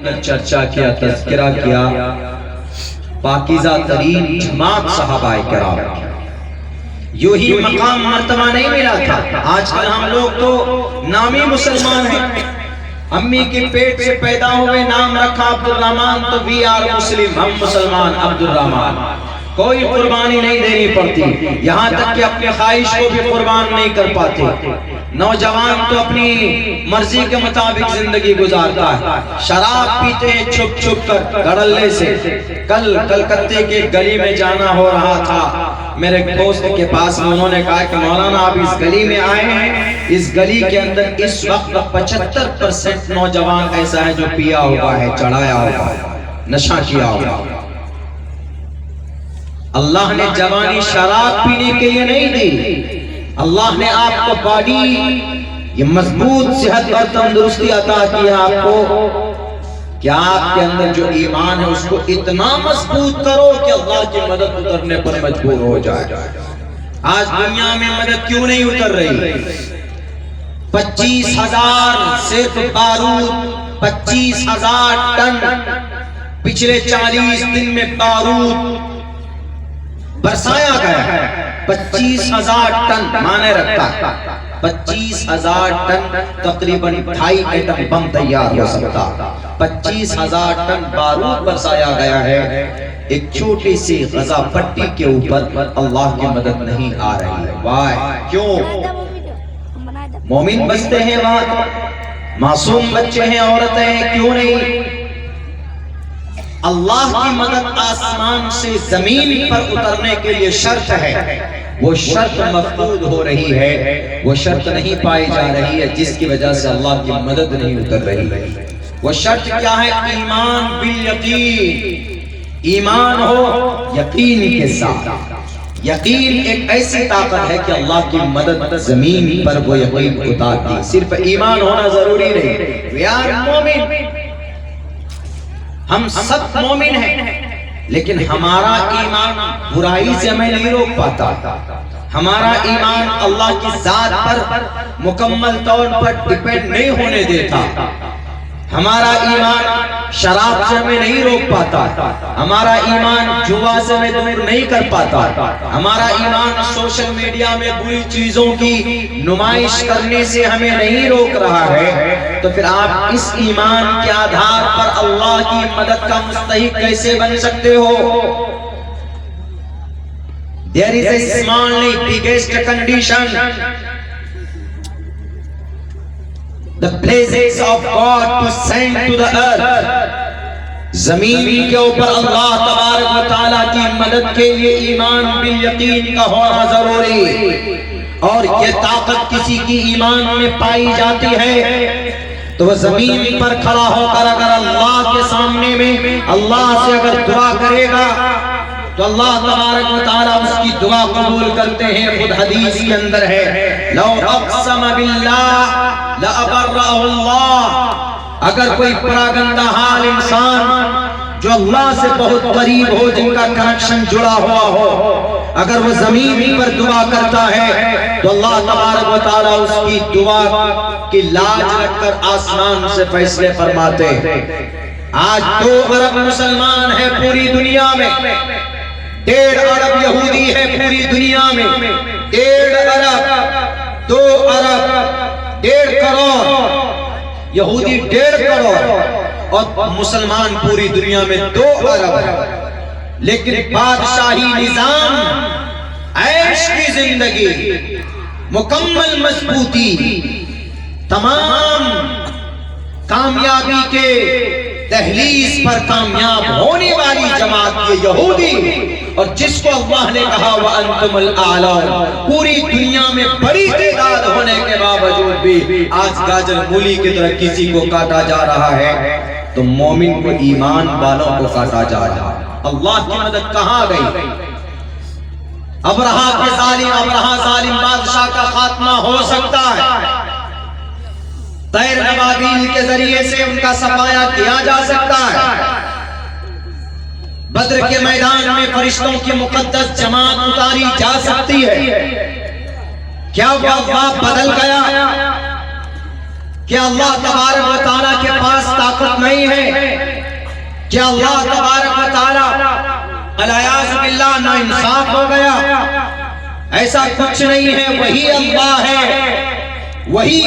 اندر چرچا کیا، تذکرہ کیا پاکیزہ ترین جماعت صحابہ کرام. یوں ہی مقام مرتبہ نہیں ملا تھا. آج کل ہم لوگ تو نامی مسلمان ہیں، امی کے پیٹ سے پیدا ہوئے نام رکھا عبد الرحمن تو وی آر مسلم، ہم مسلمان عبد الرحمن. کوئی قربانی نہیں دینی پڑتی، یہاں تک کہ اپنے خواہش کو بھی قربان نہیں کر پاتے. نوجوان تو اپنی مرضی کے مطابق زندگی گزارتا ہے، شراب پیتے ہیں چھپ چھپ کر گھڑلے سے. کل کلکتے کے گلی میں جانا ہو رہا تھا میرے دوست کے پاس میں، انہوں نے کہا کہ مولانا آپ اس گلی میں آئے ہیں، اس گلی کے اندر اس وقت 75% نوجوان ایسا ہے جو پیا ہوا ہے، چڑھایا ہوا ہے، نشہ کیا ہوا. اللہ نے جوانی شراب پینے کے لیے نہیں دی، اللہ نے آپ کو باڈی یہ مضبوط صحت اور تندرستی عطا کی ہے آپ کو کہ آپ کے اندر جو ایمان ہے اس کو اتنا مضبوط کرو کہ اللہ کی مدد اترنے پر مجبور ہو جائے. آج دنیا میں مدد کیوں نہیں اتر رہی؟ 25,000 صرف بارود، 25,000 ٹن پچھلے 40 دن میں بارود برسایا گیا ہے. 25,000 ٹن مانے رکھتا ہے، 25,000 ٹن تقریباً 2.5 ایٹم بم تیار ہو سکتا. 25,000 ٹن بارود برسایا گیا ہے ایک چھوٹی سی غزہ پٹی کے اوپر. اللہ کی مدد نہیں آ رہی ہے. وائے کیوں؟ مومن بستے ہیں وہاں، معصوم بچے ہیں، عورتیں ہیں، کیوں نہیں؟ اللہ کی مدد آسمان سے زمین پر اترنے کے لیے شرط ہے، وہ شرط مفقود ہو رہی ہے، وہ شرط نہیں پائی جا رہی ہے، جس کی وجہ سے اللہ کی مدد نہیں اتر رہی. وہ شرط کیا ہے؟ ایمان بالیقین. ایمان ہو یقین کے ساتھ. یقین ایک ایسی طاقت ہے کہ اللہ کی مدد زمین پر وہ یقین اتارتی. صرف ایمان ہونا ضروری نہیں. We are مومن، ہم سب مومن ہیں، لیکن ہمارا ایمان برائی سے ہمیں نہیں روک پاتا. ہمارا ایمان اللہ کی ذات پر مکمل طور پر ڈیپینڈ نہیں ہونے دیتا. ہمارا ایمان شراب سے ہمیں نہیں روک پاتا. ہمارا ایمان جوا سے ہمیں دور نہیں کر پاتا. ہمارا ایمان سوشل میڈیا میں بری چیزوں کی نمائش کرنے سے ہمیں نہیں روک رہا ہے. تو پھر آپ اس ایمان کے آدھار پر اللہ کی مدد کا مستحق کیسے بن سکتے ہو؟ There is a small biggest condition. The blessings of God to send to the earth. زمین کے اوپر اللہ تبارک و تعالیٰ کی مدد کے لیے ایمان بالیقین کا ہونا ضروری. اور یہ طاقت کسی کی ایمان میں پائی جاتی ہے تو وہ زمین پر کھڑا ہو کر اگر اللہ کے سامنے میں اللہ سے اگر دعا کرے گا تو اللہ تبارک و تعالیٰ اس کی دعا قبول کرتے ہیں. خود حدیث کے اندر ہے لو اقسم باللہ لابرأہ اللہ. اگر کوئی پراگندہ حال انسان جو اللہ سے بہت قریب ہو، جن کا کنیکشن جڑا ہوا ہو، اگر وہ زمین پر دعا کرتا ہے تو اللہ تبارک و تعالیٰ اس کی دعا کی لاج رکھ کر آسمان سے فیصلے فرماتے ہیں. آج 2 ارب مسلمان ہیں پوری دنیا میں، 1.5 ارب یہودی ہے پوری دنیا میں. 1.5 ارب 2 ارب 1.5 کروڑ یہودی 1.5 کروڑ اور مسلمان پوری دنیا میں 2 ارب. لیکن بادشاہی نظام، عیش کی زندگی، مکمل مضبوطی، تمام کامیابی کے دہلیز پر کامیاب ہونے والی جماعت یہ یہودی. اور جس کو اللہ نے کہا وَأَنْتُمُ الْأَعْلَوْنَ، پوری دنیا میں بڑی تعداد ہونے کے باوجود بھی آج گاجر مولی کی طرح کسی کو کاٹا جا رہا ہے تو مومن کو، ایمان والوں کو کاٹا جا رہا ہے. اللہ کی مدد کہاں گئی؟ ابرہہ ظالم بادشاہ کا خاتمہ ہو سکتا ہے، طیر نبابیل کے ذریعے سے ان کا صفایا کیا جا سکتا ہے. بدر کے میدان میں فرشتوں کی مقدس جماعت اتاری جا سکتی ہے. کیا وہ بدل گیا؟ کیا اللہ تبارک و تعالیٰ کے پاس طاقت نہیں ہے؟ کیا اللہ تبارک و تعالیٰ الیاذ باللہ ناانصاف ہو گیا؟ ایسا کچھ نہیں ہے، وہی اللہ ہے، وہی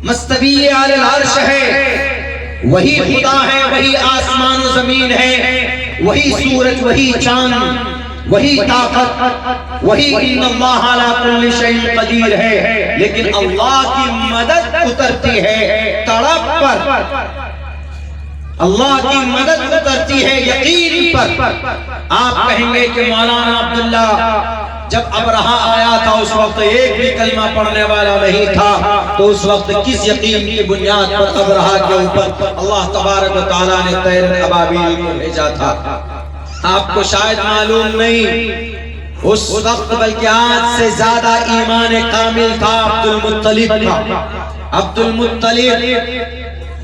مستوی علی العرش ہے، وہی خدا ہے، وہی آسمان و زمین ہے، وہی سورج، وہی چاند، وہی طاقت، وہی ان اللہ علی کل شیء قدیر ہے۔ لیکن اللہ کی مدد اترتی ہے تڑپ پر، اللہ کی مدد اترتی ہے یقین پر۔ آپ کہیں گے کہ مولانا عبداللہ جب ابرہہ آیا تھا اس وقت ایک بھی کلمہ پڑھنے والا نہیں تھا، تو اس وقت کس یقین کی بنیاد پر ابرہہ کے اوپر اللہ تبارک و تعالیٰ نے طیر ابابیل کو بھیجا تھا؟ آپ کو شاید معلوم نہیں، اس وقت بلکہ آج سے زیادہ ایمان کامل تھا عبد المطلب کا۔ عبد المطلب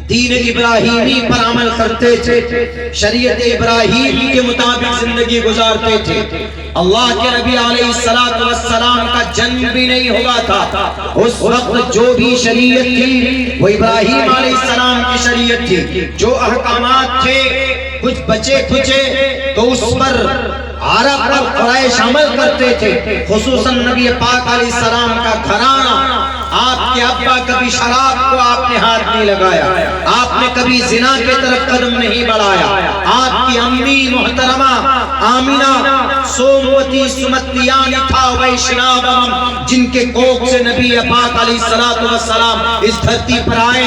دین ابراہیمی پر عمل کرتے تھے، شریعت ابراہیم کے مطابق زندگی گزارتے تھے۔ اللہ کے نبی علیہ السلام کا جنم بھی نہیں ہوا تھا، اس وقت جو بھی شریعت تھی وہ ابراہیم علیہ السلام کی شریعت تھی۔ جو احکامات تھے کچھ بچے کھچے تو اس پر عرب اور قریش عمل کرتے تھے، خصوصاً نبی پاک علیہ السلام کا گھرانہ۔ آپ کے ابا کبھی شراب کو آپ نے ہاتھ نہیں لگایا، آپ نے کبھی زنا کے طرف قدم نہیں بڑھایا۔ آپ کی امی محترمہ آمینہ سوموتی سمتیانتھا ویشنابم، جن کے کوکھ سے نبی پاک علیہ السلام اس دھرتی پر آئے،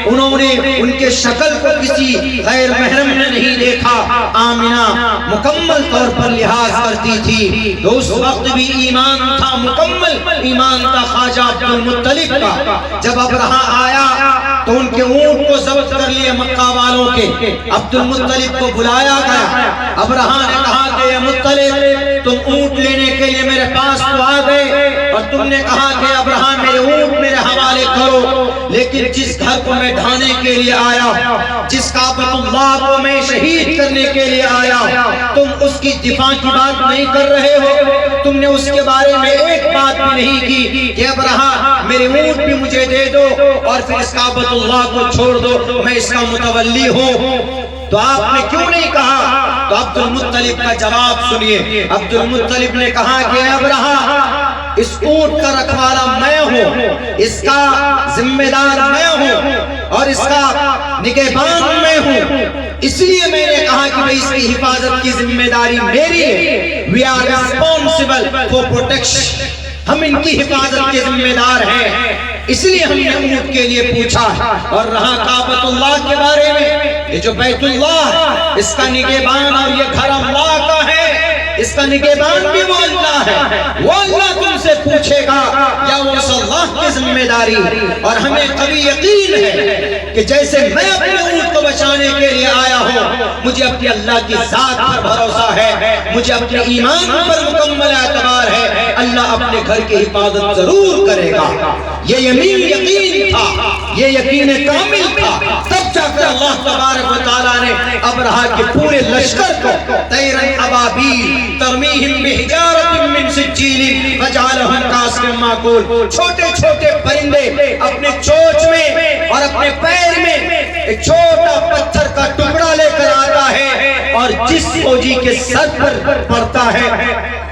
انہوں نے ان کے شکل کو کسی غیر محرم نے نہیں دیکھا۔ آمینہ مکمل طور پر لحاظ کرتی تھی، تو اس وقت بھی ایمان تھا، مکمل ایمان تھا خواجہ عبد المطلب کا۔ جب ابرہہ آیا تو ان کے اونٹ کو ضبط کر لیے مکہ والوں کے، عبد المطلب کو بلایا گیا۔ ابرہہ نے کہا کہ اے مطلب تم اونٹ لینے کے لیے میرے پاس تو آ گئے اور تم نے کہا کہ ابرہہ میرے اونٹ میرے حوالے کرو، لیکن جس گھر کو میں ڈھانے کے لیے آیا، جس کعبۃ اللہ کو میں شہید کرنے کے لیے آیا، تم اس کی دفاع کی بات نہیں کر رہے ہو، تم نے اس کے بارے میں ایک بات بھی نہیں کی کہ ابرہہ میرے اونٹ بھی مجھے دے دو اور پھر اس کعبۃ اللہ کو چھوڑ دو، میں اس کا متولی ہوں۔ تو آپ نے کیوں نہیں کہا؟ تو عبد المطلب کا جواب سنیے۔ عبد المطلب نے کہا کہ ابرہہ اس اونٹ کا رکھوالا میں ہوں، اس کا ذمہ دار میں ہوں اور اس کا نگہبان میں ہوں، اس لیے میں نے کہا کہ اس کی حفاظت کی ذمہ داری میری ہے۔ We are responsible for protection، ہم ان کی حفاظت کے ذمہ دار ہیں، اس لیے ہم نے اونٹ کے لیے پوچھا۔ اور رہا کعبۃ اللہ کے بارے میں، یہ جو بیت اللہ اس کا نگہبان اور یہ گھر اللہ کا ہے، اس کا نگہبان بھی وہ اللہ ہے، وہ اللہ تم سے پوچھے گا یا وہ اللہ کی ذمہ داری۔ اور ہمیں کبھی یقین ہے کہ جیسے میں اپنے اونٹ کو بچانے کے لیے آیا ہوں، مجھے اپنے اللہ کی ذات پر بھروسہ ہے، مجھے اپنے ایمان پر مکمل اعتبار ہے، اللہ اپنے گھر کی حفاظت ضرور کرے گا۔ یہ یقین تھا، یہ یقین کامل تھا، تب جا کر اللہ تبارک و تعالیٰ نے ابرہہ کے پورے لشکر کو طیرن ابابیل ترمیہم بحجارۃ من سجیل فجعلہم کعصف مأکول، چھوٹے چھوٹے پرندے اپنے چونچ میں اور اپنے پیر میں ایک چھوٹا پتھر کا ٹکڑا لے کر آتا ہے، اور جس فوجی کے سر پر پڑتا ہے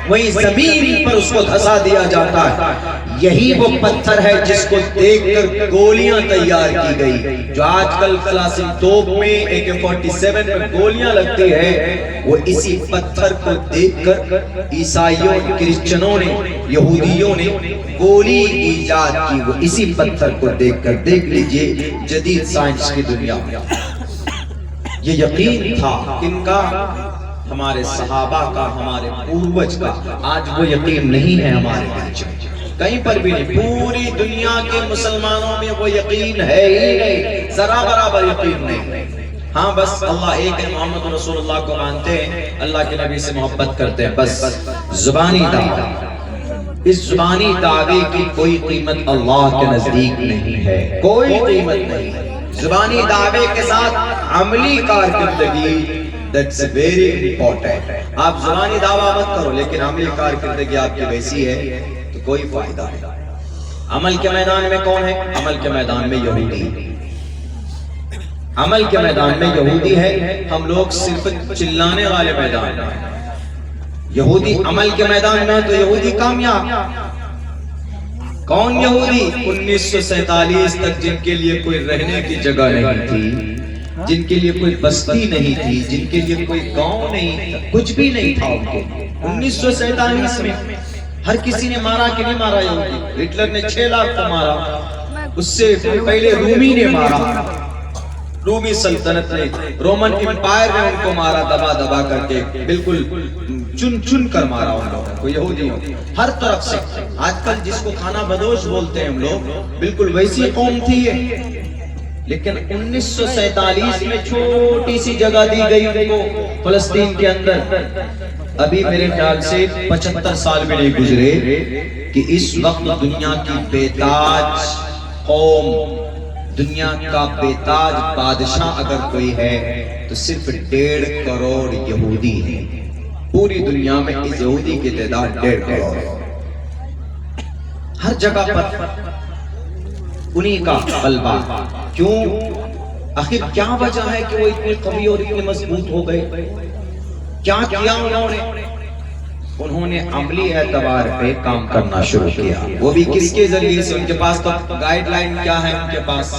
وہی زمین پر اس کو دھسا دیا جاتا ہے۔ یہی وہ پتھر ہے جس کو دیکھ کر گولیاں تیار کی گئی، جو آج کل کلاسک توپ میں AK-47 میں گولیاں لگتی ہیں، وہ اسی پتھر کو دیکھ کر عیسائیوں، کرسچنوں نے، یہودیوں نے گولی ایجاد کی، وہ اسی پتھر کو دیکھ کر۔ دیکھ لیجئے جدید سائنس کی دنیا میں یہ یقین تھا کن کا؟ ہمارے صحابہ کا، ہمارے پوروج کا۔ آج وہ یقین نہیں ہے ہمارے بیچ میں، کہیں پر بھی نہیں، پوری دنیا کے مسلمانوں میں وہ یقین ہے ہی نہیں، ذرا برابر یقین نہیں۔ ہاں بس اللہ ایک ہے، محمد رسول اللہ کو مانتے ہیں، اللہ کے نبی سے محبت کرتے ہیں، بس زبانی دعویٰ۔ اس زبانی دعوے کی کوئی قیمت اللہ کے نزدیک نہیں ہے، کوئی قیمت نہیں۔ زبانی دعوے کے ساتھ عملی کارکردگی that's very important۔ آپ زبانی دعویٰ مت کرو لیکن عملی کارکردگی آپ کی ویسی ہے تو کوئی فائدہ نہیں۔ عمل کے میدان میں کون ہے؟ عمل کے میدان میں یہودی، عمل کے میدان میں یہودی ہے، ہم لوگ صرف چلانے والے میدان میں۔ یہودی عمل کے میدان میں تو یہودی کامیاب۔ کون یہودی؟ 1947 تک جن کے لیے کوئی رہنے کی جگہ نہیں تھی، جن کے لیے کوئی بستی نہیں تھی، جن کے لیے کوئی گاؤں نہیں تھا، کچھ بھی نہیں تھا ان کے۔ 1947 میں ہر کسی نے مارا کہ نہیں مارا یہودی؟ ہٹلر نے 6 لاکھ کو مارا، اس سے پہلے رومی نے مارا، رومی سلطنت نے، رومن امپائر نے ان کو مارا دبا دبا کر کے، بالکل چن چن کر مارا ان لوگوں کو، یہودی ہر طرف سے۔ آج کل جس کو کھانا بدوش بولتے ہیں ہم لوگ، بالکل ویسی قوم تھی یہ۔ لیکن 1947 میں چھوٹی سی جگہ دی گئی ان کو فلسطین کے اندر۔ ابھی میرے خیال سے 75 سال بھی نہیں گزرے کہ اس وقت دنیا کی بے تاج قوم، دنیا کا بے تاج بادشاہ اگر کوئی ہے تو صرف 1.5 کروڑ یہودی ہے۔ پوری دنیا میں اس یہودی کی تعداد 1.5 کروڑ ہے۔ ہر جگہ پر انہی کا غلبہ۔ کیوں؟ آخر کیا وجہ ہے کہ وہ اتنے قوی اور اتنے مضبوط ہو گئے؟ کیا کیا انہوں نے عملی اعتبار پہ کام کرنا شروع کیا۔ وہ بھی کس کے ذریعے سے؟ ان کے پاس تو گائیڈ لائن کیا ہے ان کے پاس؟